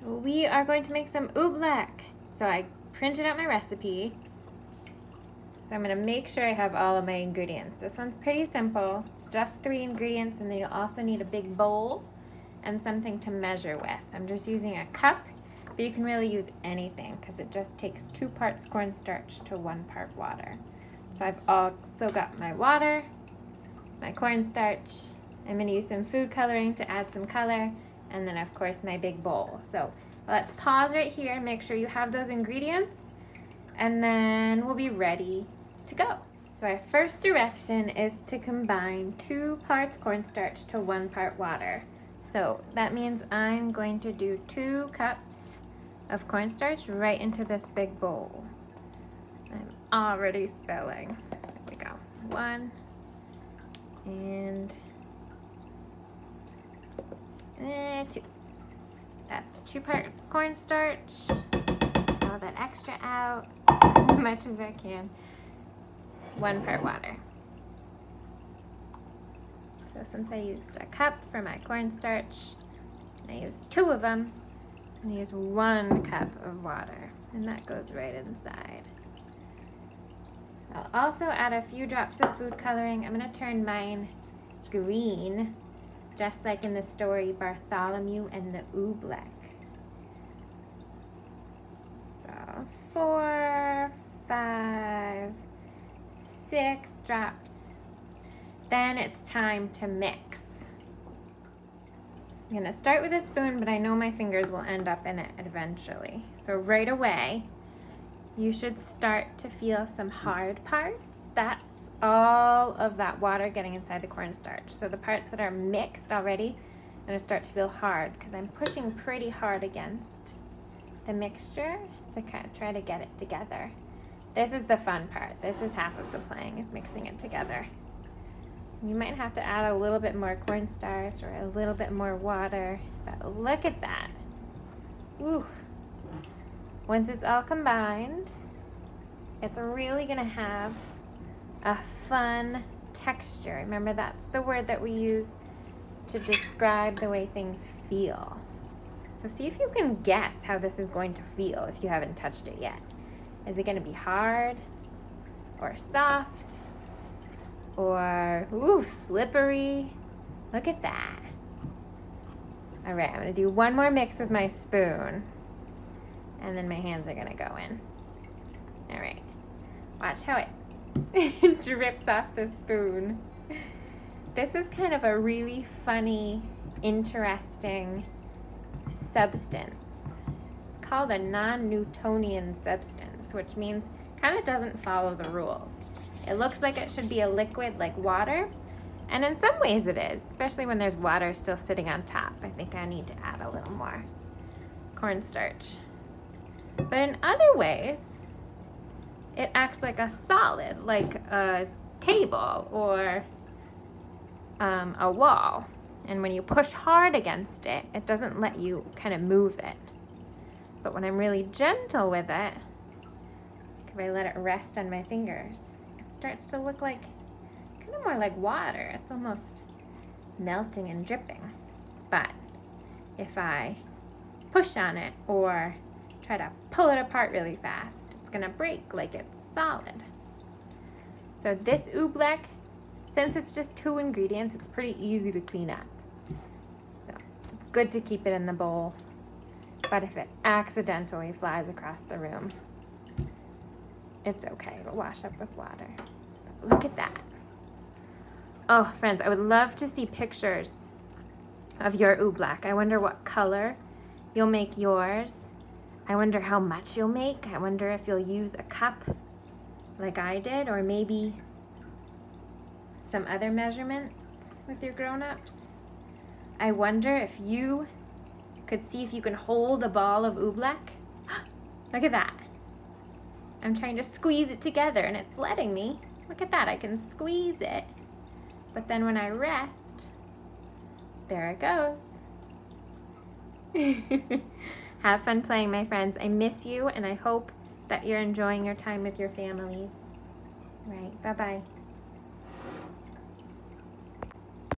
We are going to make some oobleck. So I printed out my recipe. So I'm going to make sure I have all of my ingredients. This one's pretty simple. It's just 3 ingredients, and then you'll also need a big bowl and something to measure with. I'm just using a cup, but you can really use anything because it just takes 2 parts cornstarch to 1 part water. So I've also got my water, my cornstarch. I'm going to use some food coloring to add some color, and then of course my big bowl. So let's pause right here and make sure you have those ingredients, and then we'll be ready to go. So our first direction is to combine 2 parts cornstarch to 1 part water. So that means I'm going to do 2 cups of cornstarch right into this big bowl. I'm already spilling. There we go. 1 and 2. That's 2 parts cornstarch. All that extra out as much as I can. 1 part water. So since I used a cup for my cornstarch, I used 2 of them, I'm going to use 1 cup of water, and that goes right inside. I'll also add a few drops of food coloring. I'm going to turn mine green, just like in the story Bartholomew and the Oobleck. So 4, 5, 6 drops. Then it's time to mix. I'm going to start with a spoon, but I know my fingers will end up in it eventually. So right away, you should start to feel some hard parts. That's all of that water getting inside the cornstarch. So the parts that are mixed already are going to start to feel hard because I'm pushing pretty hard against the mixture to kind of try to get it together. This is the fun part. This is half of the playing, is mixing it together. You might have to add a little bit more cornstarch or a little bit more water, but look at that. Woo. Once it's all combined, it's really gonna have a fun texture. Remember, that's the word that we use to describe the way things feel. So see if you can guess how this is going to feel if you haven't touched it yet. Is it gonna be hard or soft? Or, ooh, slippery. Look at that. All right, I'm gonna do 1 more mix with my spoon, and then my hands are gonna go in. All right, watch how it drips off the spoon. This is kind of a really funny, interesting substance. It's called a non-Newtonian substance, which means kind of doesn't follow the rules. It looks like it should be a liquid like water, and in some ways it is, especially when there's water still sitting on top. I think I need to add a little more cornstarch. But in other ways, it acts like a solid, like a table or a wall. And when you push hard against it, it doesn't let you kind of move it. But when I'm really gentle with it, if I let it rest on my fingers, starts to look like kind of more like water. It's almost melting and dripping. But if I push on it or try to pull it apart really fast, it's gonna break like it's solid. So this oobleck, since it's just 2 ingredients, it's pretty easy to clean up. So it's good to keep it in the bowl. But if it accidentally flies across the room, it's okay, it'll wash up with water. But look at that. Oh, friends, I would love to see pictures of your oobleck. I wonder what color you'll make yours. I wonder how much you'll make. I wonder if you'll use a cup like I did, or maybe some other measurements with your grown-ups. I wonder if you could see if you can hold a ball of oobleck. Look at that. I'm trying to squeeze it together and it's letting me. Look at that, I can squeeze it. But then when I rest, there it goes. Have fun playing, my friends. I miss you, and I hope that you're enjoying your time with your families. Right, bye-bye.